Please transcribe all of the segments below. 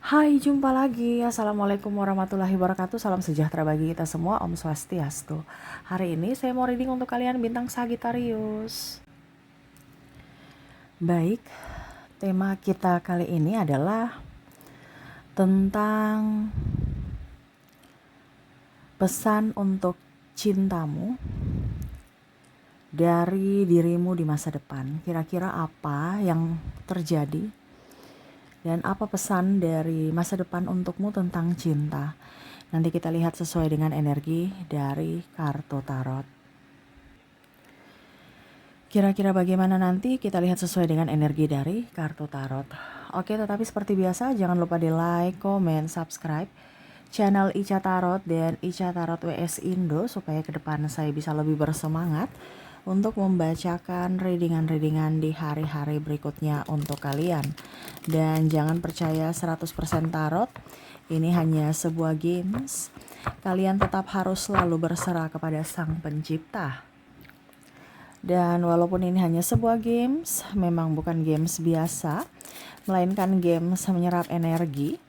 Hai, jumpa lagi. Assalamualaikum warahmatullahi wabarakatuh. Salam sejahtera bagi kita semua. Om Swastiastu. Hari ini saya mau reading untuk kalian bintang Sagittarius. Baik, tema kita kali ini adalah tentang pesan untuk cintamu dari dirimu di masa depan. Kira-kira apa yang terjadi dan apa pesan dari masa depan untukmu tentang cinta? Nanti kita lihat sesuai dengan energi dari kartu tarot. Kira-kira bagaimana nanti kita lihat sesuai dengan energi dari kartu tarot. Oke, tetapi seperti biasa jangan lupa di like, comment, subscribe channel Ica Tarot dan Ica Tarot WS Indo supaya ke depan saya bisa lebih bersemangat untuk membacakan readingan-readingan di hari-hari berikutnya untuk kalian. Dan jangan percaya 100% tarot, ini hanya sebuah games. Kalian tetap harus selalu berserah kepada Sang Pencipta. Dan walaupun ini hanya sebuah games, memang bukan games biasa, melainkan games menyerap energi.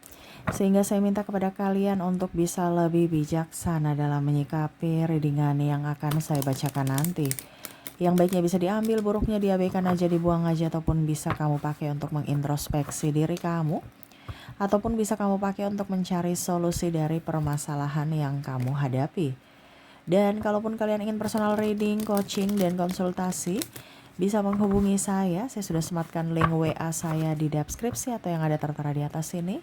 Sehingga saya minta kepada kalian untuk bisa lebih bijaksana dalam menyikapi readingan yang akan saya bacakan nanti. Yang baiknya bisa diambil, buruknya diabaikan aja, dibuang aja, ataupun bisa kamu pakai untuk mengintrospeksi diri kamu. Ataupun bisa kamu pakai untuk mencari solusi dari permasalahan yang kamu hadapi. Dan kalaupun kalian ingin personal reading, coaching, dan konsultasi, bisa menghubungi saya. Saya sudah sematkan link WA saya di deskripsi atau yang ada tertera di atas sini.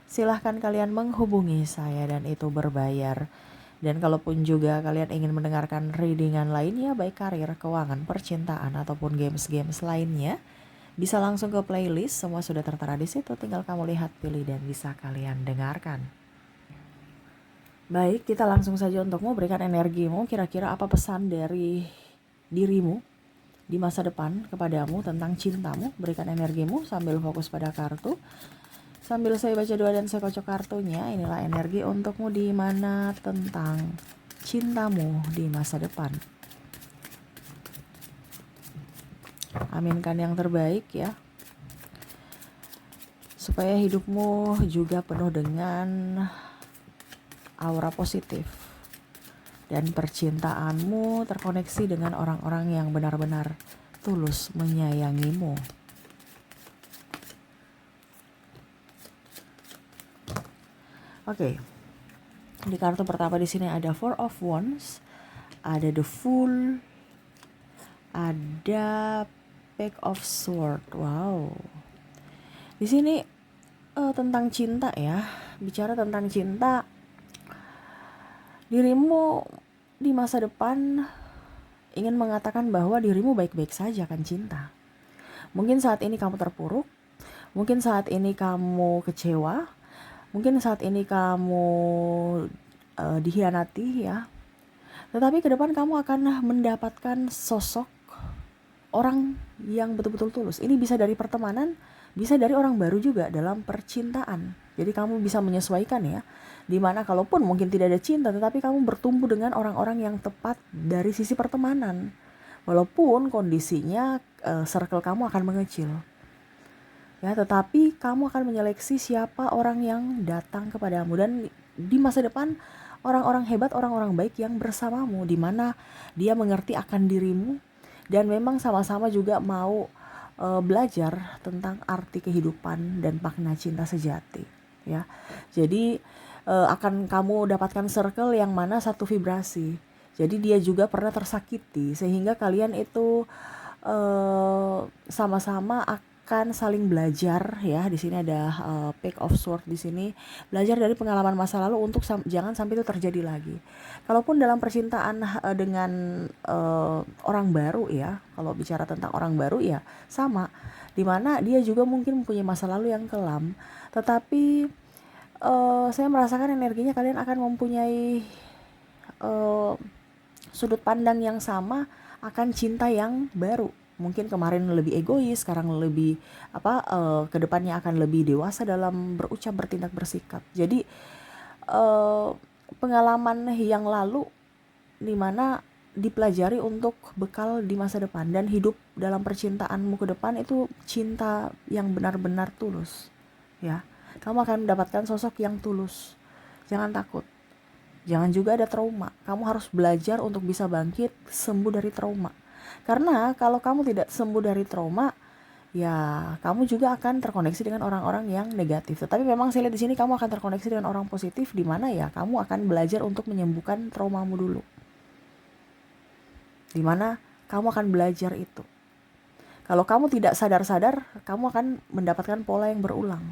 Silahkan kalian menghubungi saya dan itu berbayar. Dan kalaupun juga kalian ingin mendengarkan readingan lainnya, baik karir, keuangan, percintaan, ataupun games-games lainnya, bisa langsung ke playlist, semua sudah tertera di situ, tinggal kamu lihat, pilih, dan bisa kalian dengarkan. Baik, kita langsung saja untukmu, berikan energimu, kira-kira apa pesan dari dirimu di masa depan kepadamu tentang cintamu. Berikan energimu sambil fokus pada kartu. Sambil saya baca doa dan saya kocok kartunya, inilah energi untukmu di mana tentang cintamu di masa depan. Aminkan yang terbaik ya. Supaya hidupmu juga penuh dengan aura positif. Dan percintaanmu terkoneksi dengan orang-orang yang benar-benar tulus menyayangimu. Oke. Di kartu pertama di sini ada Four of Wands, ada The Fool, ada Page of Swords. Wow. Di sini tentang cinta ya. Bicara tentang cinta, dirimu di masa depan ingin mengatakan bahwa dirimu baik-baik saja kan cinta. Mungkin saat ini kamu terpuruk, mungkin saat ini kamu kecewa, mungkin saat ini kamu dikhianati ya. Tetapi ke depan kamu akan mendapatkan sosok orang yang betul-betul tulus. Ini bisa dari pertemanan, bisa dari orang baru juga dalam percintaan. Jadi kamu bisa menyesuaikan ya. Dimana kalaupun mungkin tidak ada cinta, tetapi kamu bertumbuh dengan orang-orang yang tepat dari sisi pertemanan. Walaupun kondisinya circle kamu akan mengecil. Ya, tetapi kamu akan menyeleksi siapa orang yang datang kepadamu. Dan di masa depan orang-orang hebat, orang-orang baik yang bersamamu, di mana dia mengerti akan dirimu dan memang sama-sama juga mau belajar tentang arti kehidupan dan makna cinta sejati ya. Jadi akan kamu dapatkan circle yang mana satu vibrasi. Jadi dia juga pernah tersakiti sehingga kalian itu sama-sama akan saling belajar ya. Di sini ada Page of Swords di sini, belajar dari pengalaman masa lalu untuk jangan sampai itu terjadi lagi. Kalaupun dalam percintaan dengan orang baru ya, kalau bicara tentang orang baru ya sama, dimana dia juga mungkin mempunyai masa lalu yang kelam, tetapi saya merasakan energinya kalian akan mempunyai sudut pandang yang sama akan cinta yang baru. Mungkin kemarin lebih egois, sekarang lebih kedepannya akan lebih dewasa dalam berucap, bertindak, bersikap. Jadi pengalaman yang lalu dimana dipelajari untuk bekal di masa depan, dan hidup dalam percintaanmu ke depan itu cinta yang benar-benar tulus ya. Kamu akan mendapatkan sosok yang tulus. Jangan takut. Jangan juga ada trauma. Kamu harus belajar untuk bisa bangkit, sembuh dari trauma. Karena kalau kamu tidak sembuh dari trauma, ya kamu juga akan terkoneksi dengan orang-orang yang negatif. Tetapi memang saya lihat di sini kamu akan terkoneksi dengan orang positif, di mana ya kamu akan belajar untuk menyembuhkan traumamu dulu. Di mana kamu akan belajar itu. Kalau kamu tidak sadar-sadar, kamu akan mendapatkan pola yang berulang.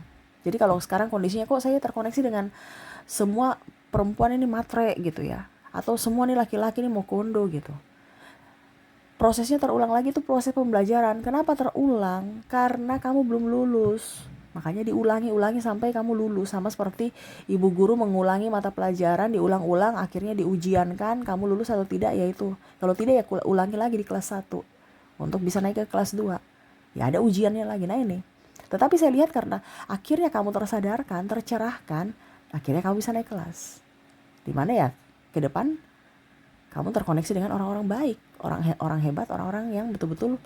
Jadi kalau sekarang kondisinya kok saya terkoneksi dengan semua perempuan ini matre gitu ya, atau semua nih laki-laki ini mau kondo gitu. Prosesnya terulang lagi, itu proses pembelajaran. Kenapa terulang? Karena kamu belum lulus. Makanya diulangi sampai kamu lulus. Sama seperti ibu guru mengulangi mata pelajaran, diulang-ulang, akhirnya diujiankan kamu lulus atau tidak, yaitu kalau tidak ya ulangi lagi di kelas 1 untuk bisa naik ke kelas 2. Ya ada ujiannya lagi. Nah ini. Tetapi saya lihat karena akhirnya kamu tersadarkan, tercerahkan, akhirnya kamu bisa naik kelas. Dimana ya ke depan kamu terkoneksi dengan orang-orang baik, orang hebat, orang-orang yang betul-betul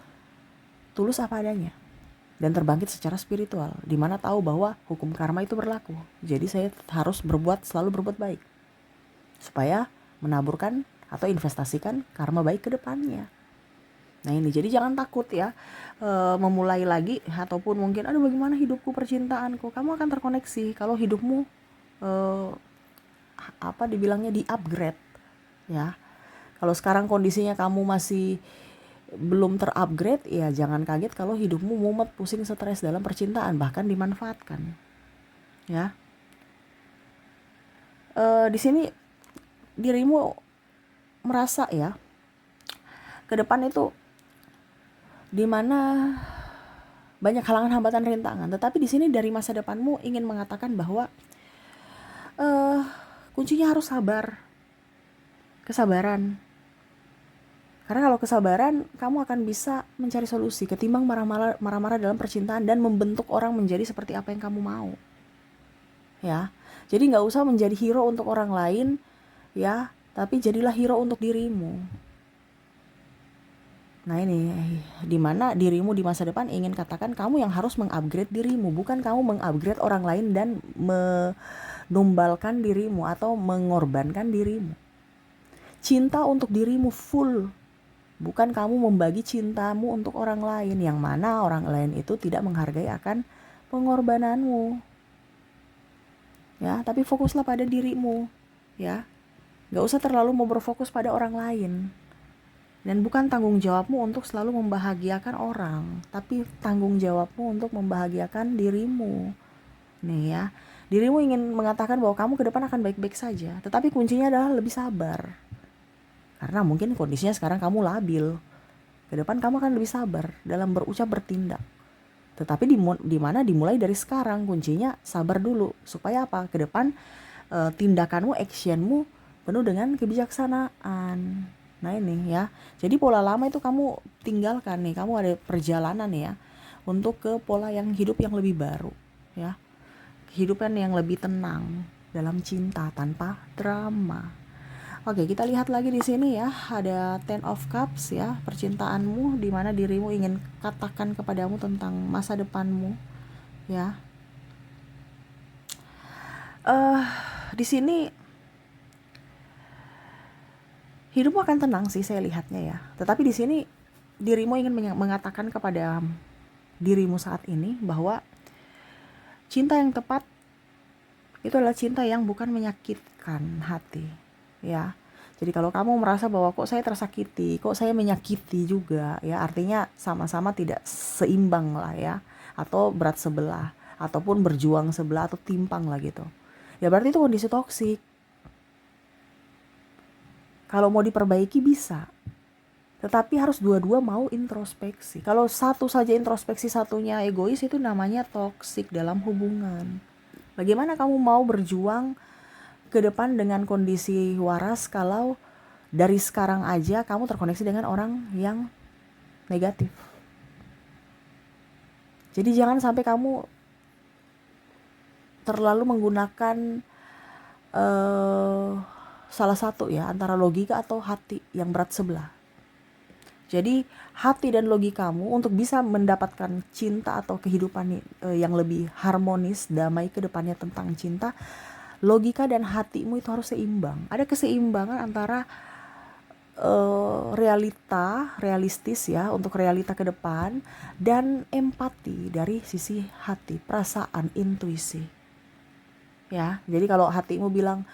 tulus apa adanya dan terbangkit secara spiritual, dimana tahu bahwa hukum karma itu berlaku. Jadi saya harus selalu berbuat baik supaya menaburkan atau investasikan karma baik ke depannya. Nah ini, jadi jangan takut ya memulai lagi, ataupun mungkin aduh bagaimana hidupku, percintaanku. Kamu akan terkoneksi kalau hidupmu dibilangnya di upgrade ya. Kalau sekarang kondisinya kamu masih belum terupgrade, ya jangan kaget kalau hidupmu mumet, pusing, stres dalam percintaan, bahkan dimanfaatkan. Ya, di sini dirimu merasa ya ke depan itu dimana banyak halangan, hambatan, rintangan. Tetapi di sini dari masa depanmu ingin mengatakan bahwa kuncinya harus sabar, kesabaran. Karena kalau kesabaran, kamu akan bisa mencari solusi ketimbang marah-marah dalam percintaan dan membentuk orang menjadi seperti apa yang kamu mau. Ya, jadi nggak usah menjadi hero untuk orang lain, ya, tapi jadilah hero untuk dirimu. Nah ini, dimana dirimu di masa depan ingin katakan kamu yang harus mengupgrade dirimu, bukan kamu mengupgrade orang lain dan menumbalkan dirimu atau mengorbankan dirimu. Cinta untuk dirimu full. Bukan kamu membagi cintamu untuk orang lain, yang mana orang lain itu tidak menghargai akan pengorbananmu. Ya, tapi fokuslah pada dirimu. Ya, gak usah terlalu mau berfokus pada orang lain. Dan bukan tanggung jawabmu untuk selalu membahagiakan orang, tapi tanggung jawabmu untuk membahagiakan dirimu. Nih ya, dirimu ingin mengatakan bahwa kamu ke depan akan baik-baik saja, tetapi kuncinya adalah lebih sabar. Karena mungkin kondisinya sekarang kamu labil. Ke depan kamu akan lebih sabar dalam berucap, bertindak. Tetapi di mana dimulai dari sekarang, kuncinya sabar dulu. Supaya apa? Ke depan tindakanmu, actionmu penuh dengan kebijaksanaan. Nah ini ya. Jadi pola lama itu kamu tinggalkan nih. Kamu ada perjalanan ya untuk ke pola yang hidup yang lebih baru ya. Kehidupan yang lebih tenang dalam cinta tanpa drama. Oke, kita lihat lagi di sini ya, ada Ten of Cups ya, percintaanmu, di mana dirimu ingin katakan kepadamu tentang masa depanmu, ya. Di sini hidupmu akan tenang sih saya lihatnya ya. Tetapi di sini dirimu ingin mengatakan kepada dirimu saat ini bahwa cinta yang tepat itu adalah cinta yang bukan menyakitkan hati. Ya, jadi kalau kamu merasa bahwa kok saya tersakiti, kok saya menyakiti juga, ya artinya sama-sama tidak seimbang lah ya, atau berat sebelah, ataupun berjuang sebelah, atau timpang lah gitu. Ya berarti itu kondisi toksik. Kalau mau diperbaiki bisa, tetapi harus dua-dua mau introspeksi. Kalau satu saja introspeksi, satunya egois, itu namanya toksik dalam hubungan. Bagaimana kamu mau berjuang ke depan dengan kondisi waras kalau dari sekarang aja kamu terkoneksi dengan orang yang negatif? Jadi jangan sampai kamu terlalu menggunakan salah satu ya, antara logika atau hati yang berat sebelah. Jadi hati dan logikamu untuk bisa mendapatkan cinta atau kehidupan yang lebih harmonis, damai ke depannya tentang cinta, logika dan hatimu itu harus seimbang. Ada keseimbangan antara realistis ya, untuk realita ke depan, dan empati dari sisi hati, perasaan, intuisi. Ya, jadi kalau hatimu bilang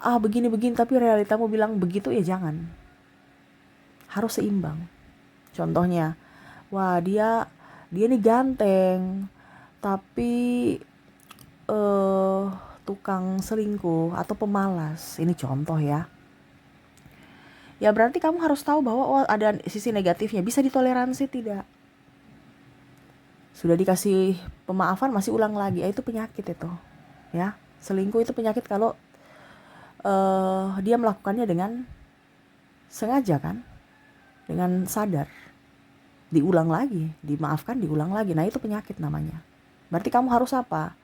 begini-begini tapi realitamu bilang begitu, ya jangan. Harus seimbang. Contohnya, wah dia nih ganteng, tapi tukang selingkuh atau pemalas. Ini contoh ya. Ya berarti kamu harus tahu bahwa ada sisi negatifnya. Bisa ditoleransi tidak? Sudah dikasih pemaafan masih ulang lagi. Itu penyakit itu. Ya, selingkuh itu penyakit kalau dia melakukannya dengan sengaja kan, dengan sadar, diulang lagi, dimaafkan, diulang lagi. Nah itu penyakit namanya. Berarti kamu harus apa?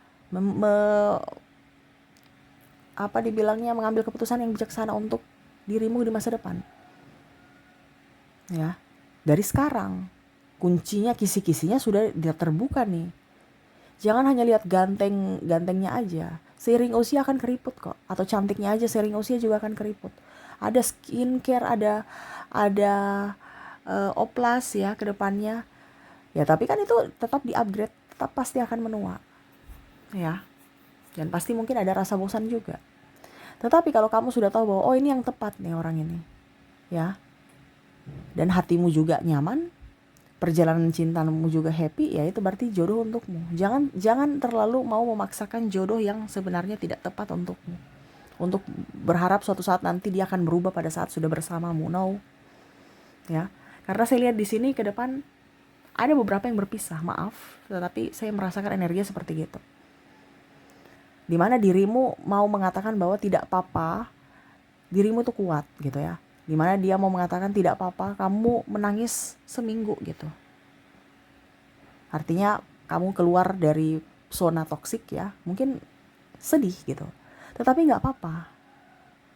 Dibilangnya mengambil keputusan yang bijaksana untuk dirimu di masa depan. Ya, dari sekarang. Kuncinya, kisi-kisinya sudah terbuka nih. Jangan hanya lihat gantengnya aja. Seiring usia akan keriput kok. Atau cantiknya aja seiring usia juga akan keriput. Ada skincare, ada oplas ya ke depannya. Ya tapi kan itu tetap di-upgrade, tetap pasti akan menua. Ya. Dan pasti mungkin ada rasa bosan juga. Tetapi kalau kamu sudah tahu bahwa ini yang tepat nih orang ini. Ya. Dan hatimu juga nyaman, perjalanan cintamu juga happy, ya itu berarti jodoh untukmu. Jangan terlalu mau memaksakan jodoh yang sebenarnya tidak tepat untukmu. Untuk berharap suatu saat nanti dia akan berubah pada saat sudah bersamamu. No. Ya. Karena saya lihat di sini ke depan ada beberapa yang berpisah, maaf, tetapi saya merasakan energinya seperti gitu. Dimana dirimu mau mengatakan bahwa tidak apa-apa, dirimu tuh kuat gitu ya. Dimana dia mau mengatakan tidak apa-apa, kamu menangis seminggu gitu. Artinya kamu keluar dari zona toksik ya, mungkin sedih gitu. Tetapi gak apa-apa,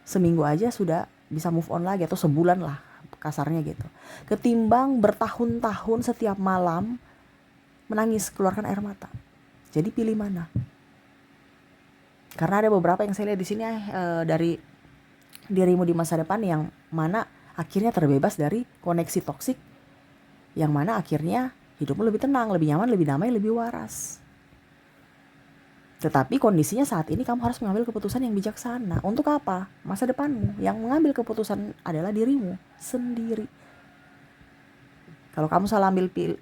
seminggu aja sudah bisa move on lagi, atau sebulan lah kasarnya gitu. Ketimbang bertahun-tahun setiap malam menangis, keluarkan air mata. Jadi pilih mana? Karena ada beberapa yang saya lihat di sini dari dirimu di masa depan yang mana akhirnya terbebas dari koneksi toksik, yang mana akhirnya hidupmu lebih tenang, lebih nyaman, lebih damai, lebih waras. Tetapi kondisinya saat ini kamu harus mengambil keputusan yang bijaksana. Untuk apa? Masa depanmu. Yang mengambil keputusan adalah dirimu sendiri. Kalau kamu salah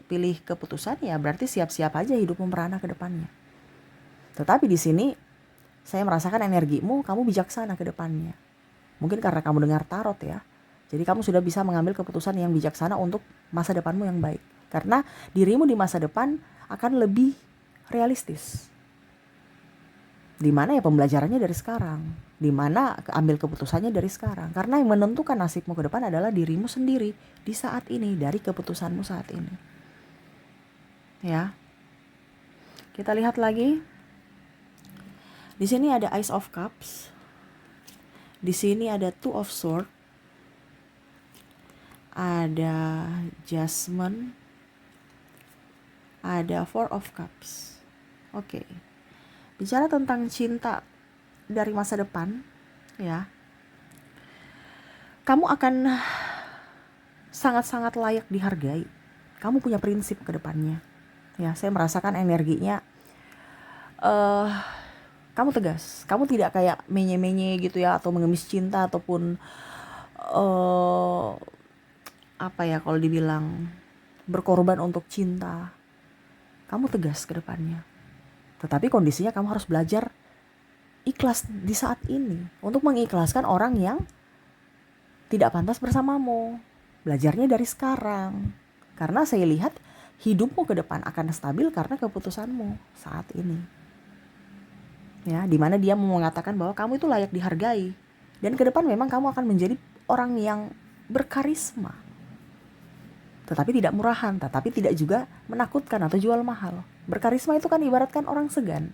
pilih keputusan, ya berarti siap-siap aja hidupmu merana ke depannya. Tetapi di sini saya merasakan energimu, kamu bijaksana ke depannya. Mungkin karena kamu dengar tarot ya. Jadi kamu sudah bisa mengambil keputusan yang bijaksana untuk masa depanmu yang baik. Karena dirimu di masa depan akan lebih realistis. Dimana ya pembelajarannya dari sekarang. Dimana ambil keputusannya dari sekarang. Karena yang menentukan nasibmu ke depan adalah dirimu sendiri di saat ini, dari keputusanmu saat ini. Ya. Kita lihat lagi. Di sini ada Ace of Cups. Di sini ada Two of Swords. Ada Judgment. Ada Four of Cups. Oke. Bicara tentang cinta dari masa depan, ya. Kamu akan sangat-sangat layak dihargai. Kamu punya prinsip ke depannya. Ya, saya merasakan energinya kamu tegas, kamu tidak kayak menye-menye gitu ya, atau mengemis cinta, ataupun kalau dibilang berkorban untuk cinta. Kamu tegas ke depannya. Tetapi kondisinya kamu harus belajar ikhlas di saat ini, untuk mengikhlaskan orang yang tidak pantas bersamamu. Belajarnya dari sekarang. Karena saya lihat hidupmu ke depan akan stabil karena keputusanmu saat ini. Ya, dimana dia mau mengatakan bahwa kamu itu layak dihargai, dan ke depan memang kamu akan menjadi orang yang berkarisma, tetapi tidak murahan, tetapi tidak juga menakutkan atau jual mahal. Berkarisma itu kan ibaratkan orang segan,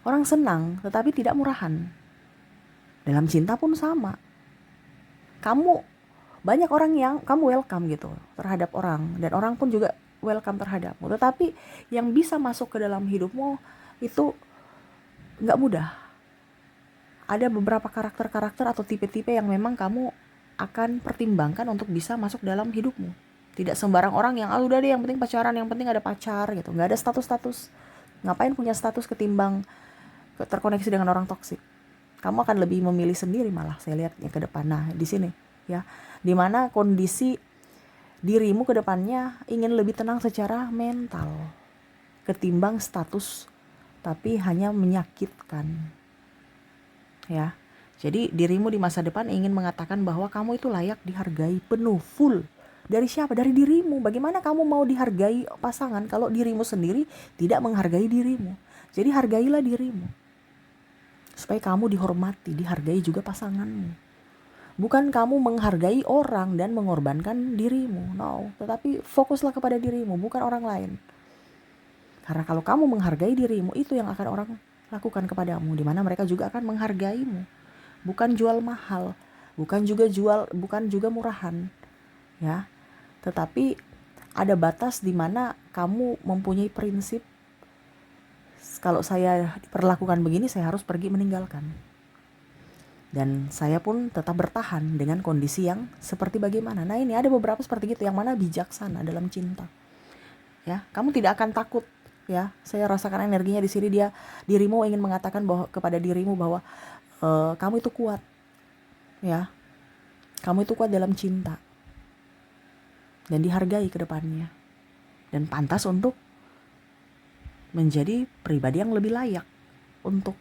orang senang, tetapi tidak murahan. Dalam cinta pun sama. Kamu banyak orang yang kamu welcome gitu terhadap orang, dan orang pun juga welcome terhadapmu. Tetapi yang bisa masuk ke dalam hidupmu itu nggak mudah. Ada beberapa karakter-karakter atau tipe-tipe yang memang kamu akan pertimbangkan untuk bisa masuk dalam hidupmu. Tidak sembarang orang yang udah deh yang penting pacaran, yang penting ada pacar gitu. Nggak ada status-status. Ngapain punya status ketimbang terkoneksi dengan orang toksik? Kamu akan lebih memilih sendiri malah, saya lihat ya ke depan. Nah di sini ya, dimana kondisi dirimu ke depannya ingin lebih tenang secara mental ketimbang status, tapi hanya menyakitkan ya. Jadi dirimu di masa depan ingin mengatakan bahwa kamu itu layak dihargai penuh, full. Dari siapa? Dari dirimu. Bagaimana kamu mau dihargai pasangan kalau dirimu sendiri tidak menghargai dirimu? Jadi hargailah dirimu, supaya kamu dihormati, dihargai juga pasanganmu. Bukan kamu menghargai orang dan mengorbankan dirimu, no. Tetapi fokuslah kepada dirimu, bukan orang lain. Karena kalau kamu menghargai dirimu, itu yang akan orang lakukan kepadamu, dimana mereka juga akan menghargaimu. Bukan jual mahal, bukan juga murahan, ya. Tetapi ada batas dimana kamu mempunyai prinsip. Kalau saya diperlakukan begini, saya harus pergi meninggalkan. Dan saya pun tetap bertahan dengan kondisi yang seperti bagaimana. Nah ini ada beberapa seperti gitu yang mana bijaksana dalam cinta. Ya, kamu tidak akan takut. Ya, saya rasakan energinya di sini, dirimu ingin mengatakan bahwa kepada dirimu bahwa kamu itu kuat. Ya, kamu itu kuat dalam cinta dan dihargai ke depannya, dan pantas untuk menjadi pribadi yang lebih layak untuk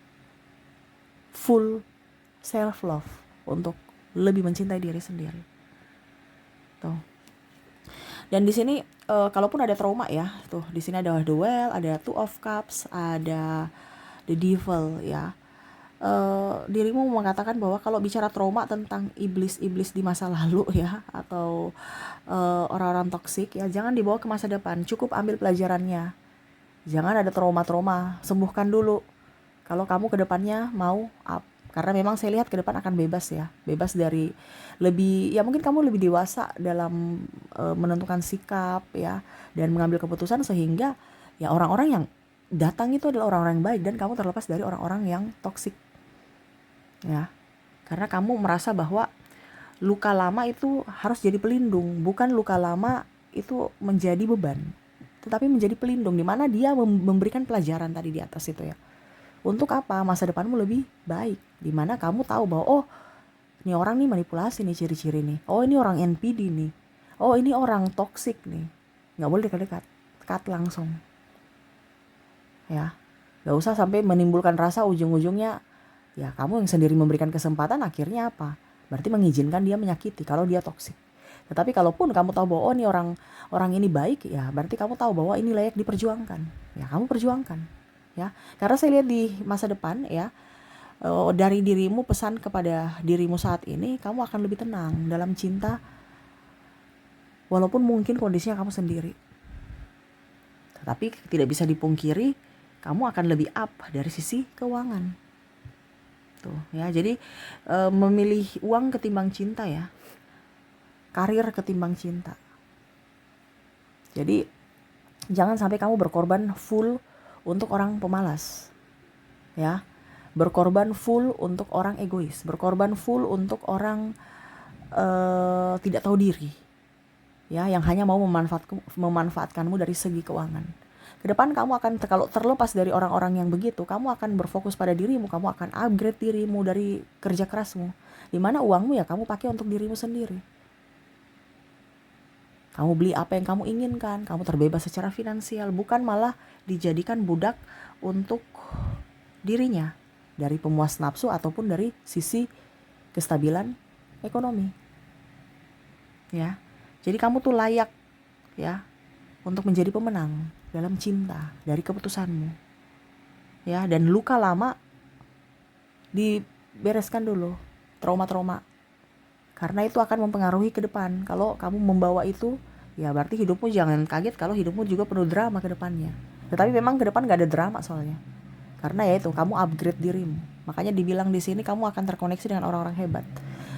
full self love, untuk lebih mencintai diri sendiri. Tuh. Dan di sini kalaupun ada trauma ya, tuh di sini ada the well, ada two of cups, ada the devil ya. Dirimu mengatakan bahwa kalau bicara trauma tentang iblis-iblis di masa lalu ya, atau orang-orang toksik ya, jangan dibawa ke masa depan. Cukup ambil pelajarannya. Jangan ada trauma-trauma, sembuhkan dulu. Kalau kamu ke depannya mau up. Karena memang saya lihat ke depan akan bebas ya. Bebas dari lebih, ya mungkin kamu lebih dewasa dalam menentukan sikap ya, dan mengambil keputusan, sehingga ya orang-orang yang datang itu adalah orang-orang yang baik, dan kamu terlepas dari orang-orang yang toksik. Ya. Karena kamu merasa bahwa luka lama itu harus jadi pelindung, bukan luka lama itu menjadi beban, tetapi menjadi pelindung, di mana dia memberikan pelajaran tadi di atas itu ya. Untuk apa? Masa depanmu lebih baik, di mana kamu tahu bahwa oh, ini orang nih manipulasi nih, ciri-ciri nih. Oh, ini orang NPD nih. Oh, ini orang toksik nih. Nggak boleh dekat-dekat, cut langsung. Ya, nggak usah sampai menimbulkan rasa ujung-ujungnya ya kamu yang sendiri memberikan kesempatan, akhirnya apa? Berarti mengizinkan dia menyakiti kalau dia toksik. Tetapi kalaupun kamu tahu bahwa oh ini orang ini baik, ya berarti kamu tahu bahwa ini layak diperjuangkan. Ya kamu perjuangkan. Ya, karena saya lihat di masa depan ya, dari dirimu, pesan kepada dirimu saat ini, kamu akan lebih tenang dalam cinta, walaupun mungkin kondisinya kamu sendiri. Tetapi tidak bisa dipungkiri, kamu akan lebih up dari sisi keuangan. Tuh ya, jadi memilih uang ketimbang cinta ya, karir ketimbang cinta. Jadi jangan sampai kamu berkorban full untuk orang pemalas ya, berkorban full untuk orang egois, berkorban full untuk orang tidak tahu diri ya, yang hanya mau memanfaatkanmu dari segi keuangan. Ke depan kamu akan, kalau terlepas dari orang-orang yang begitu, kamu akan berfokus pada dirimu, kamu akan upgrade dirimu dari kerja kerasmu, dimana uangmu ya kamu pakai untuk dirimu sendiri. Kamu beli apa yang kamu inginkan, kamu terbebas secara finansial, bukan malah dijadikan budak untuk dirinya, dari pemuas nafsu ataupun dari sisi kestabilan ekonomi. Ya. Jadi kamu tuh layak ya untuk menjadi pemenang dalam cinta dari keputusanmu. Ya, dan luka lama dibereskan dulu, trauma-trauma. Karena itu akan mempengaruhi ke depan. Kalau kamu membawa itu, ya berarti hidupmu jangan kaget kalau hidupmu juga penuh drama ke depannya. Tetapi memang ke depan gak ada drama soalnya. Karena ya itu, kamu upgrade dirimu. Makanya dibilang di sini kamu akan terkoneksi dengan orang-orang hebat.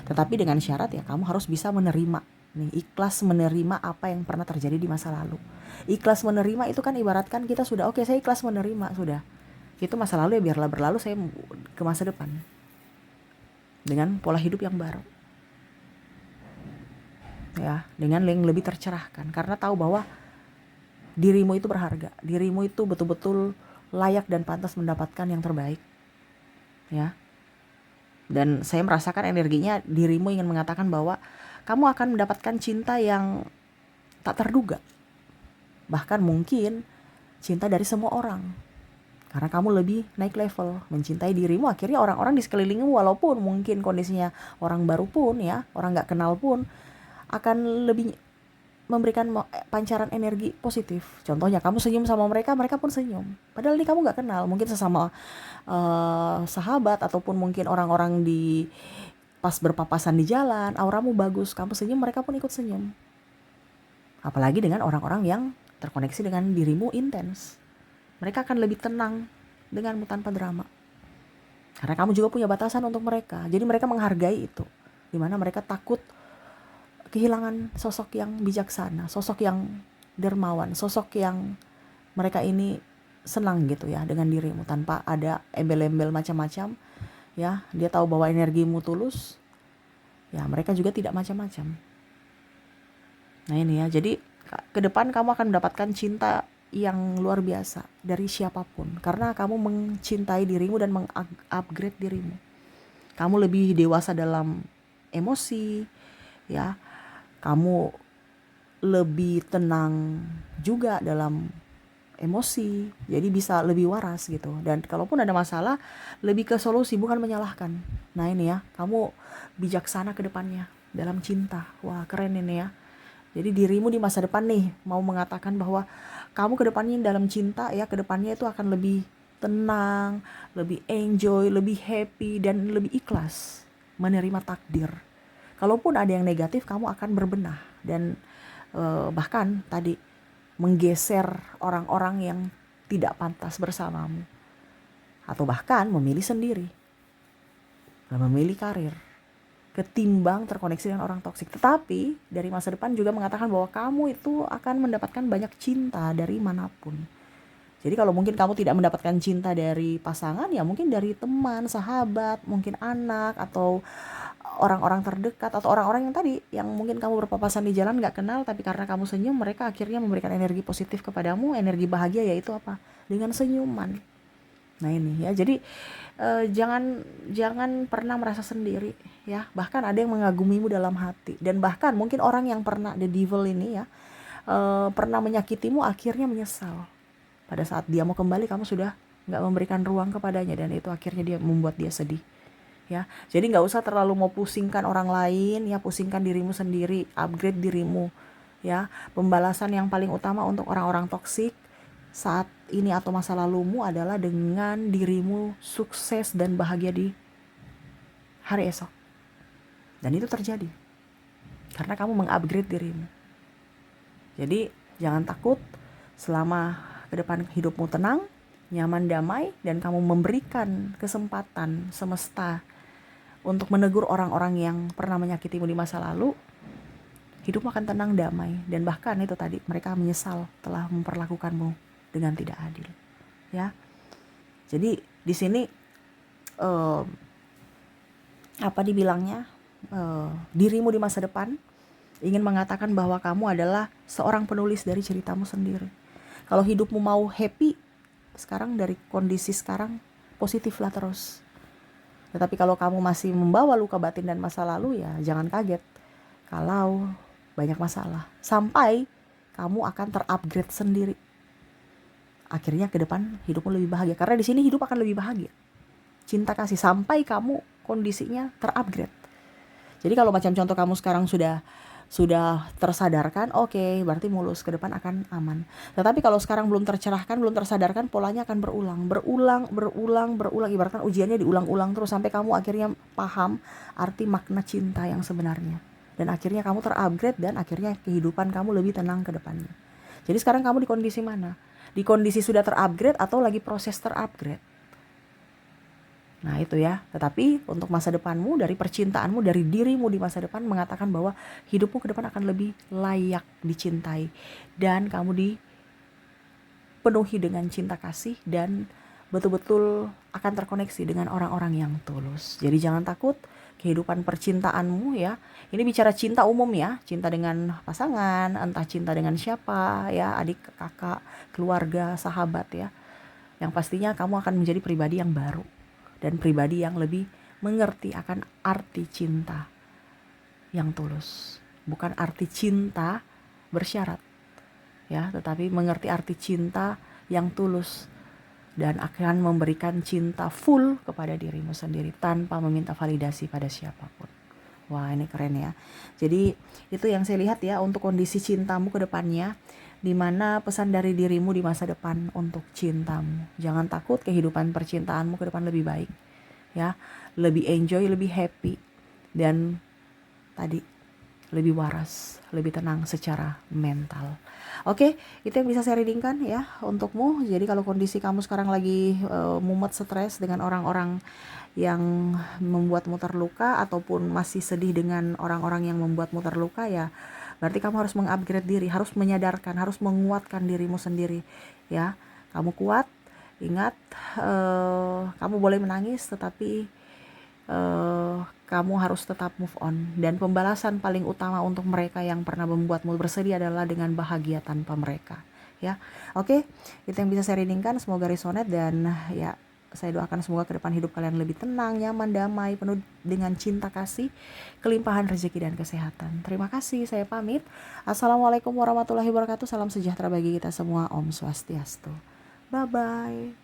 Tetapi dengan syarat ya kamu harus bisa menerima nih, ikhlas menerima apa yang pernah terjadi di masa lalu. Ikhlas menerima itu kan ibaratkan kita sudah oke, saya ikhlas menerima, sudah. Itu masa lalu ya biarlah berlalu, saya ke masa depan dengan pola hidup yang baru. Ya, dengan yang lebih tercerahkan, karena tahu bahwa dirimu itu berharga, dirimu itu betul-betul layak dan pantas mendapatkan yang terbaik. Ya. Dan saya merasakan energinya dirimu ingin mengatakan bahwa kamu akan mendapatkan cinta yang tak terduga. Bahkan mungkin cinta dari semua orang. Karena kamu lebih naik level, mencintai dirimu, akhirnya orang-orang di sekelilingmu walaupun mungkin kondisinya orang baru pun ya, orang gak kenal pun, akan lebih memberikan pancaran energi positif. Contohnya kamu senyum sama mereka, mereka pun senyum. Padahal ini kamu gak kenal, mungkin sesama sahabat ataupun mungkin orang-orang di pas berpapasan di jalan, auramu bagus, kamu senyum, mereka pun ikut senyum. Apalagi dengan orang-orang yang terkoneksi dengan dirimu intens. Mereka akan lebih tenang denganmu tanpa drama. Karena kamu juga punya batasan untuk mereka. Jadi mereka menghargai itu. Dimana mereka takut kehilangan sosok yang bijaksana, sosok yang dermawan, sosok yang mereka ini senang gitu ya dengan dirimu tanpa ada embel-embel macam-macam ya. Dia tahu bahwa energimu tulus ya, mereka juga tidak macam-macam. Nah ini ya, jadi ke depan kamu akan mendapatkan cinta yang luar biasa dari siapapun karena kamu mencintai dirimu dan mengupgrade dirimu. Kamu lebih dewasa dalam emosi ya, kamu lebih tenang juga dalam emosi, jadi bisa lebih waras gitu. Dan kalaupun ada masalah, lebih ke solusi bukan menyalahkan. Nah ini ya, kamu bijaksana ke depannya dalam cinta. Wah keren ini ya. Jadi dirimu di masa depan nih mau mengatakan bahwa kamu ke depannya dalam cinta ya, ke depannya itu akan lebih tenang, lebih enjoy, lebih happy, dan lebih ikhlas menerima takdir. Kalaupun ada yang negatif, kamu akan berbenah dan bahkan tadi menggeser orang-orang yang tidak pantas bersamamu, atau bahkan memilih sendiri, memilih karir, ketimbang terkoneksi dengan orang toksik. Tetapi dari masa depan juga mengatakan bahwa kamu itu akan mendapatkan banyak cinta dari manapun. Jadi kalau mungkin kamu tidak mendapatkan cinta dari pasangan, ya mungkin dari teman, sahabat, mungkin anak, atau orang-orang terdekat, atau orang-orang yang tadi yang mungkin kamu berpapasan di jalan gak kenal, tapi karena kamu senyum mereka akhirnya memberikan energi positif kepadamu, energi bahagia, yaitu apa? Dengan senyuman. Nah ini ya, jadi jangan pernah merasa sendiri ya. Bahkan ada yang mengagumimu dalam hati, dan bahkan mungkin orang yang pernah, the devil ini ya, pernah menyakitimu akhirnya menyesal. Pada saat dia mau kembali, kamu sudah gak memberikan ruang kepadanya, dan itu akhirnya dia membuat dia sedih. Ya, jadi nggak usah terlalu mau pusingkan orang lain ya, pusingkan dirimu sendiri, upgrade dirimu ya. Pembalasan yang paling utama untuk orang-orang toksik saat ini atau masa lalumu adalah dengan dirimu sukses dan bahagia di hari esok. Dan itu terjadi karena kamu mengupgrade dirimu. Jadi jangan takut, selama ke depan hidupmu tenang, nyaman, damai, dan kamu memberikan kesempatan semesta untuk menegur orang-orang yang pernah menyakitimu di masa lalu, hidupmu akan tenang, damai, dan bahkan itu tadi, mereka menyesal telah memperlakukanmu dengan tidak adil. Ya, jadi di sini apa dibilangnya, dirimu di masa depan ingin mengatakan bahwa kamu adalah seorang penulis dari ceritamu sendiri. Kalau hidupmu mau happy sekarang, dari kondisi sekarang, positiflah terus. Tetapi kalau kamu masih membawa luka batin dan masa lalu, ya jangan kaget kalau banyak masalah. Sampai kamu akan terupgrade sendiri. Akhirnya ke depan hidupmu lebih bahagia. Karena di sini hidup akan lebih bahagia. Cinta kasih sampai kamu kondisinya terupgrade. Jadi kalau macam contoh kamu sekarang sudah tersadarkan, oke, berarti mulus, ke depan akan aman. Tetapi kalau sekarang belum tercerahkan, belum tersadarkan, polanya akan berulang. Ibaratkan ujiannya diulang-ulang terus sampai kamu akhirnya paham arti makna cinta yang sebenarnya. Dan akhirnya kamu terupgrade, dan akhirnya kehidupan kamu lebih tenang ke depannya. Jadi sekarang kamu di kondisi mana? Di kondisi sudah terupgrade atau lagi proses terupgrade? Nah itu ya, tetapi untuk masa depanmu, dari percintaanmu, dari dirimu di masa depan mengatakan bahwa hidupmu ke depan akan lebih layak dicintai. Dan kamu dipenuhi dengan cinta kasih dan betul-betul akan terkoneksi dengan orang-orang yang tulus. Jadi jangan takut kehidupan percintaanmu ya. Ini bicara cinta umum ya, cinta dengan pasangan, entah cinta dengan siapa ya, adik, kakak, keluarga, sahabat ya. Yang pastinya kamu akan menjadi pribadi yang baru dan pribadi yang lebih mengerti akan arti cinta yang tulus. Bukan arti cinta bersyarat ya, tetapi mengerti arti cinta yang tulus dan akan memberikan cinta full kepada dirimu sendiri tanpa meminta validasi pada siapapun. Wah, ini keren ya. Jadi itu yang saya lihat ya untuk kondisi cintamu ke depannya, di mana pesan dari dirimu di masa depan untuk cintamu. Jangan takut, kehidupan percintaanmu ke depan lebih baik ya, lebih enjoy, lebih happy, dan tadi lebih waras, lebih tenang secara mental. Oke, itu yang bisa saya readingkan ya untukmu. Jadi kalau kondisi kamu sekarang lagi mumet, stres dengan orang-orang yang membuatmu terluka ataupun masih sedih dengan orang-orang yang membuatmu terluka ya, berarti kamu harus mengupgrade diri, harus menyadarkan, harus menguatkan dirimu sendiri ya. Kamu kuat, ingat, kamu boleh menangis tetapi kamu harus tetap move on. Dan pembalasan paling utama untuk mereka yang pernah membuatmu bersedih adalah dengan bahagia tanpa mereka ya. Oke, itu yang bisa saya readingkan. Semoga resonate dan ya, saya doakan semoga ke depan hidup kalian lebih tenang, nyaman, damai, penuh dengan cinta kasih, kelimpahan rezeki dan kesehatan. Terima kasih, saya pamit. Assalamualaikum warahmatullahi wabarakatuh. Salam sejahtera bagi kita semua. Om Swastiastu. Bye bye.